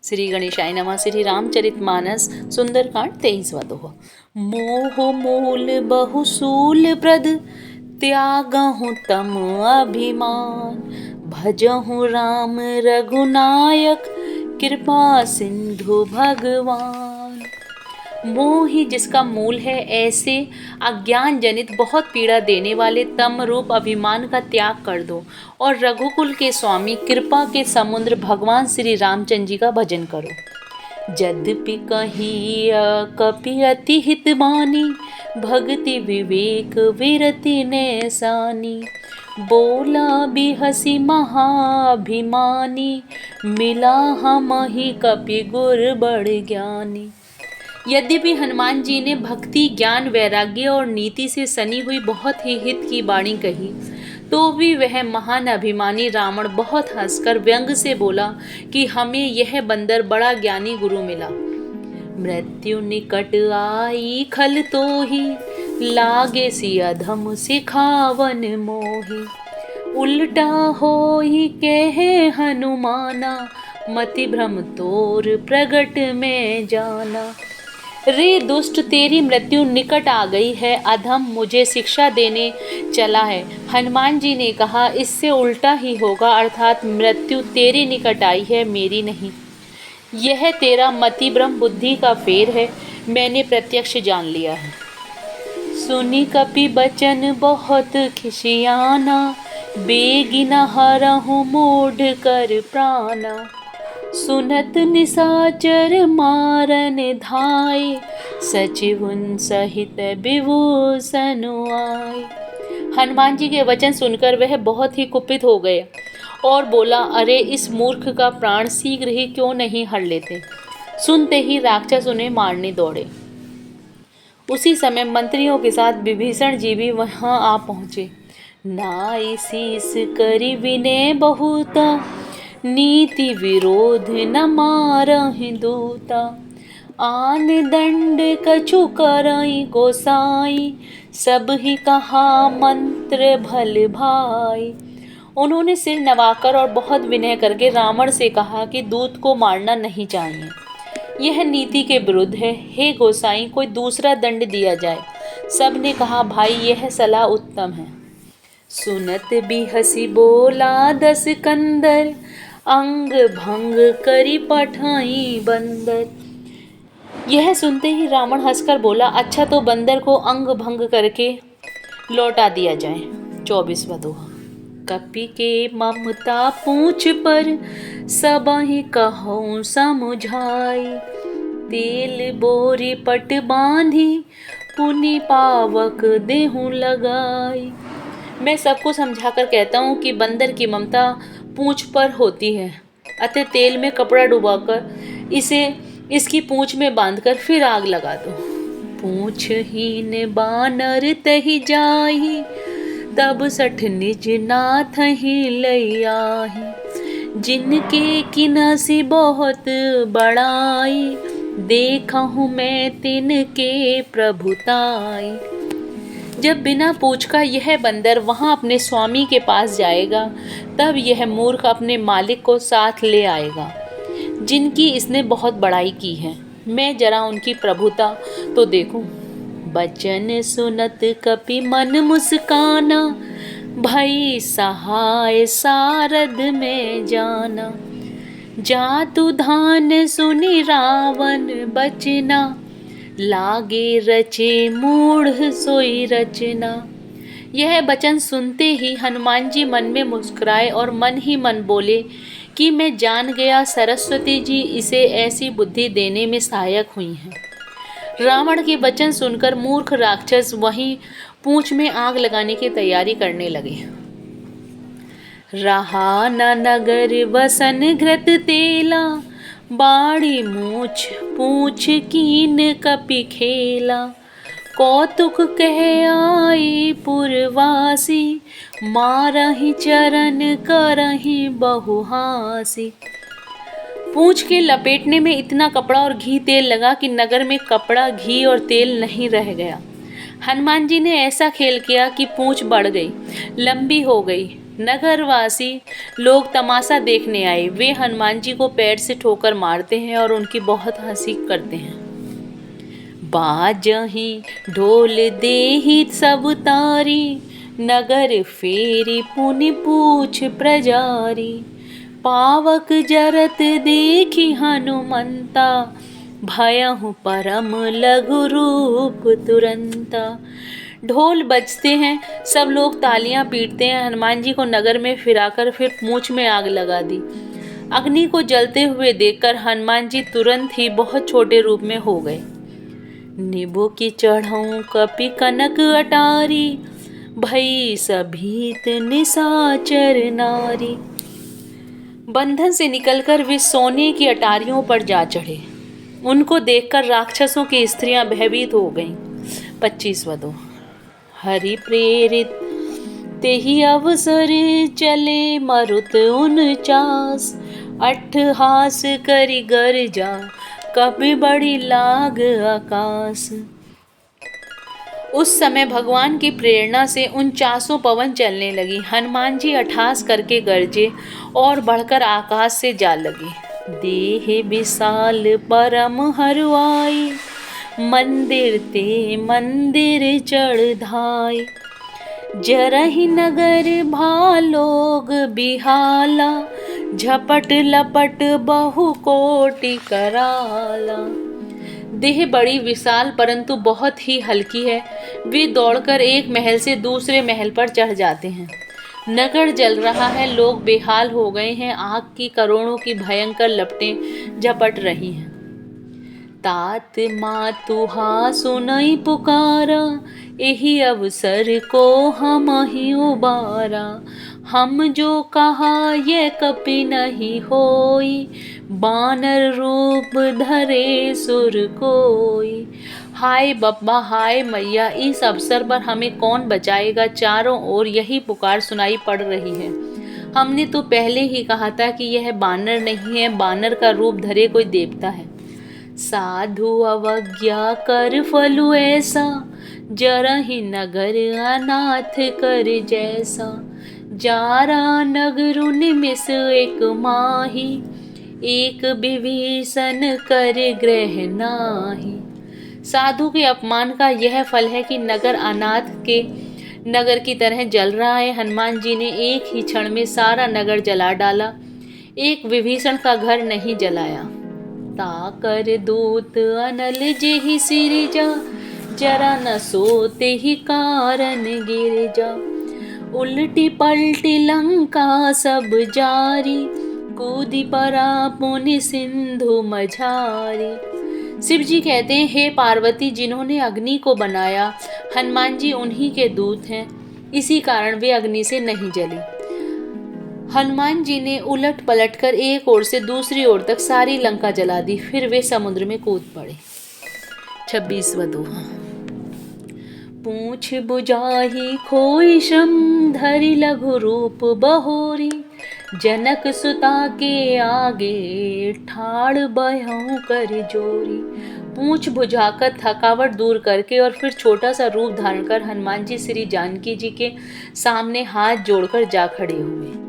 श्री गणेशाय नमः। श्री रामचरितमानस सुंदरकांड 23वां दोहा। मोह मूल बहुसूल प्रद त्यागहु तम अभिमान, भजहु राम रघुनायक कृपा सिंधु भगवान। मोह ही जिसका मूल है, ऐसे अज्ञान जनित बहुत पीड़ा देने वाले तम रूप अभिमान का त्याग कर दो और रघुकुल के स्वामी कृपा के समुद्र भगवान श्री रामचंद्र जी का भजन करो। यद्यपि कही कपि अति हित बानी, भक्ति विवेक विरति नैसानी, बोला भी हसी महाभिमानी, मिला हमहि कपि गुर बड़ ज्ञानी। यद्यपि हनुमान जी ने भक्ति, ज्ञान, वैराग्य और नीति से सनी हुई बहुत ही हित की वाणी कही, तो भी वह महान अभिमानी रावण बहुत हंसकर व्यंग से बोला कि हमें यह बंदर बड़ा ज्ञानी गुरु मिला। मृत्यु निकट आई खल तो ही, लागे सी अधम सिखावन मोही, उल्टा हो ही कहे हनुमाना, मति भ्रम तोर प्रगट में जाना। रे दुष्ट, तेरी मृत्यु निकट आ गई है, अधम मुझे शिक्षा देने चला है। हनुमान जी ने कहा, इससे उल्टा ही होगा, अर्थात मृत्यु तेरी निकट आई है, मेरी नहीं। यह तेरा मति भ्रम बुद्धि का फेर है, मैंने प्रत्यक्ष जान लिया है। सुनी कपि बचन बहुत खिसियाना, बेगिना हरहु मूढ़ कर प्राणा, सुनत निशाचर मारन धाय, सचिवन सहित विभूषण आए। हनुमान जी के वचन सुनकर वह बहुत ही कुपित हो गए और बोला, अरे इस मूर्ख का प्राण शीघ्र ही क्यों नहीं हर लेते। सुनते ही राक्षस उन्हें मारने दौड़े। उसी समय मंत्रियों के साथ विभीषण जी भी वहां आ पहुंचे। नाई शीस करि विनय बहुता, नीति विरोध न मारहि दूता, आन दंड कछु करई गोसाई, सब ही कहा मंत्र भल भाई। उन्होंने सिर नवाकर और बहुत विनय करके रावण से कहा कि दूत को मारना नहीं चाहिए, यह नीति के विरुद्ध है। हे गोसाई, कोई दूसरा दंड दिया जाए। सब ने कहा, भाई यह सलाह उत्तम है। सुनत भी हसी बोला दस कंदर, अंग भंग करी पठाई बंदर। यह सुनते ही रावण हंसकर बोला, अच्छा तो बंदर को अंग भंग करके लौटा दिया जाए। 24वां दोहा। कपि के ममता पूछ पर, सबहि कहूँ समुझाई, तेल बोरी पट बांधी, पुनि पावक देहु लगाई। मैं सबको समझाकर कहता हूँ कि बंदर की ममता पूंछ पर होती है, अतः तेल में कपड़ा डुबाकर इसे इसकी पूंछ में बांधकर फिर आग लगा दो। पूंछहीन बानर तहि जाहि, तब सठ निज नाथ ही लई आहि, जिनके किनसी बहुत बड़ाई, देखहु मैं तिनके प्रभुताई। जब बिना पूछ का यह बंदर वहां अपने स्वामी के पास जाएगा, तब यह मूर्ख अपने मालिक को साथ ले आएगा, जिनकी इसने बहुत बड़ाई की है। मैं जरा उनकी प्रभुता तो देखूं। बचन सुनत कपि मन मुस्काना, भई सहाय सारद में जाना, जातु धान सुनि रावण बचना, लागे रचे मूढ़ सोई रचना। यह वचन सुनते ही हनुमान जी मन में मुस्कुराए और मन ही मन बोले कि मैं जान गया, सरस्वती जी इसे ऐसी बुद्धि देने में सहायक हुई हैं। रावण के वचन सुनकर मूर्ख राक्षस वहीं पूंछ में आग लगाने की तैयारी करने लगे। रहा न नगर बसन घृत तेला, बाड़ी मूछ पूछ कीन कपि खेला, कौतुक कह आई पुरवासी, मारहि चरण करहि बहुहासी। पूंछ के लपेटने में इतना कपड़ा और घी तेल लगा कि नगर में कपड़ा, घी और तेल नहीं रह गया। हनुमान जी ने ऐसा खेल किया कि पूंछ बढ़ गई, लंबी हो गई नगरवासी लोग तमाशा देखने आए। वे हनुमान जी को पैर से ठोकर मारते हैं और उनकी बहुत हंसी करते हैं। बाजहि ढोल देहि सब तारी, नगर फेरी पुनि पूछ प्रजारी। पावक जरत देखी हनुमंता, भयहु परम लघु रूप तुरंता। ढोल बजते हैं, सब लोग तालियां पीटते हैं। हनुमान जी को नगर में फिराकर फिर मूंछ में आग लगा दी। अग्नि को जलते हुए देखकर हनुमान जी तुरंत ही बहुत छोटे रूप में हो गए। निबो की चढ़ऊं कपि कनक अटारी, भई सभीत निशाचर नारी। बंधन से निकलकर वे सोने की अटारियों पर जा चढ़े। उनको देखकर राक्षसों की स्त्रियां भयभीत हो गईं। 25वां दो। हरि प्रेरित तेहि अवसर, चले मरुत 49। अट्ठहास करि गर्जा, कपि बड़ी लाग आकाश। उस समय भगवान की प्रेरणा से 49 पवन चलने लगी। हनुमान जी अट्ठहास करके गरजे और बढ़कर आकाश से जा लगे। देह विशाल परम हरुआई, मंदिर ते मंदिर चढ़ धाई। जरहि नगर भालोग बिहाला, झपट लपट बहु कोटि कराला। देह बड़ी विशाल परंतु बहुत ही हल्की है। वे दौड़कर एक महल से दूसरे महल पर चढ़ जाते हैं। नगर जल रहा है, लोग बेहाल हो गए हैं। आग की करोड़ों की भयंकर लपटें झपट रही हैं। तात मातुहा सुनई पुकारा, एहि अवसर को हमहि उबारा। हम जो कहा ये कपि नहीं होई, बानर रूप धरे सुर कोई। हाय बप्पा, हाय मैया, इस अवसर पर हमें कौन बचाएगा। चारों ओर यही पुकार सुनाई पड़ रही है। हमने तो पहले ही कहा था कि यह बानर नहीं है, बानर का रूप धरे कोई देवता है। साधु अवज्ञा कर फलु ऐसा, जरहि नगर अनाथ कर जैसा। जारा नगरु निमिष एक माही, एक विभीषण कर ग्रह नाही। साधु के अपमान का यह फल है कि नगर अनाथ के नगर की तरह जल रहा है। हनुमान जी ने एक ही क्षण में सारा नगर जला डाला, एक विभीषण का घर नहीं जलाया। ताकर दूत अनल जेहि सिरिजा, जरा न सोते ही कारण गिरिजा। उल्टी पलटी लंका सब जारी, कूदी परा पुनि सिंधु मझारी। शिव जी कहते हैं, हे पार्वती, जिन्होंने अग्नि को बनाया, हनुमान जी उन्हीं के दूत हैं, इसी कारण वे अग्नि से नहीं जले। हनुमान जी ने उलट पलट कर एक ओर से दूसरी ओर तक सारी लंका जला दी। फिर वे समुद्र में कूद पड़े। 26वां दोहा। पूछ बुझाही खोई श्रम, धरि लघु रूप बहोरी। जनक सुता के आगे, ठाड़ बहऊं कर जोरी। पूछ बुझाकर थकावट दूर करके और फिर छोटा सा रूप धारण कर हनुमान जी श्री जानकी जी के सामने हाथ जोड़कर जा खड़े हुए।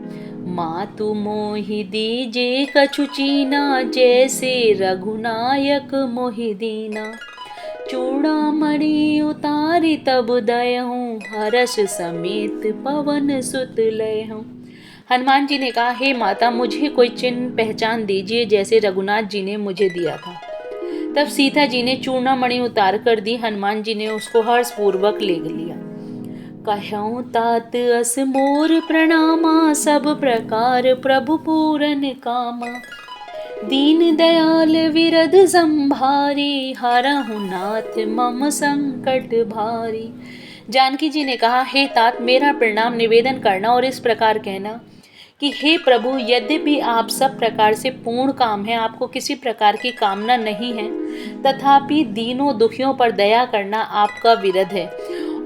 मातु मोहि दीजे कछु चीना, जैसे रघुनायक मोहि दीना। चूड़ामणि उतारी तब दयहूँ, हर्ष समेत पवन सुत लयहूँ। हनुमान जी ने कहा, हे माता, मुझे कोई चिन्ह पहचान दीजिए जैसे रघुनाथ जी ने मुझे दिया था। तब सीता जी ने चूड़ामणि उतार कर दी। हनुमान जी ने उसको हर्ष पूर्वक ले लिया। कहऊँ तात अस मोर प्रणामा, सब प्रकार प्रभु पूरन कामा। दीन दयाल विरध संभारी, हरहु नाथ मम संकट भारी। जानकी जी ने कहा, हे तात, मेरा प्रणाम निवेदन करना और इस प्रकार कहना कि हे प्रभु, यद्यपि आप सब प्रकार से पूर्ण काम हैं, आपको किसी प्रकार की कामना नहीं है, तथापि दीनों दुखियों पर दया करना आपका विरध है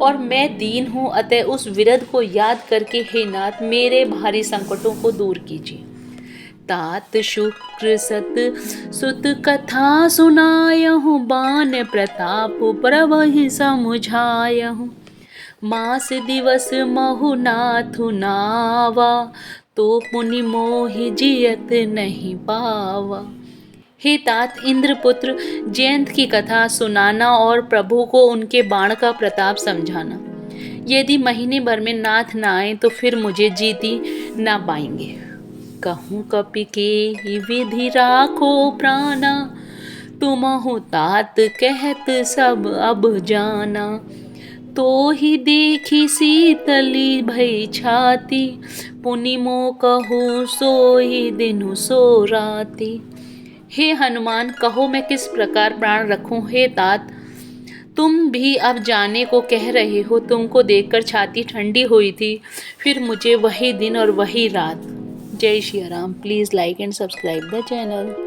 और मैं दीन हूँ। अतः उस विरध को याद करके हे नाथ, मेरे भारी संकटों को दूर कीजिए। तात शुक्र सत सुत कथा सुनायहूँ, बान प्रताप प्रवहि समुझायहूँ। मास दिवस महु नाथु नावा, तो पुनि मोहि जियत नहीं पावा। हे तात, इंद्रपुत्र जयंत की कथा सुनाना और प्रभु को उनके बाण का प्रताप समझाना। यदि महीने भर में नाथ न आए तो फिर मुझे जीती ना पाएंगे। कहूँ कपि के ही विधि राखो प्राणा, तुमहु तात कहत सब अब जाना। तो ही देखी शीतली भई छाती, पुनि मो कहूँ सोई दिनु सो राती। हे हनुमान, कहो मैं किस प्रकार प्राण रखूं। हे तात, तुम भी अब जाने को कह रहे हो। तुमको देखकर छाती ठंडी हुई थी, फिर मुझे वही दिन और वही रात। जय Shri Ram. Please like and subscribe the channel.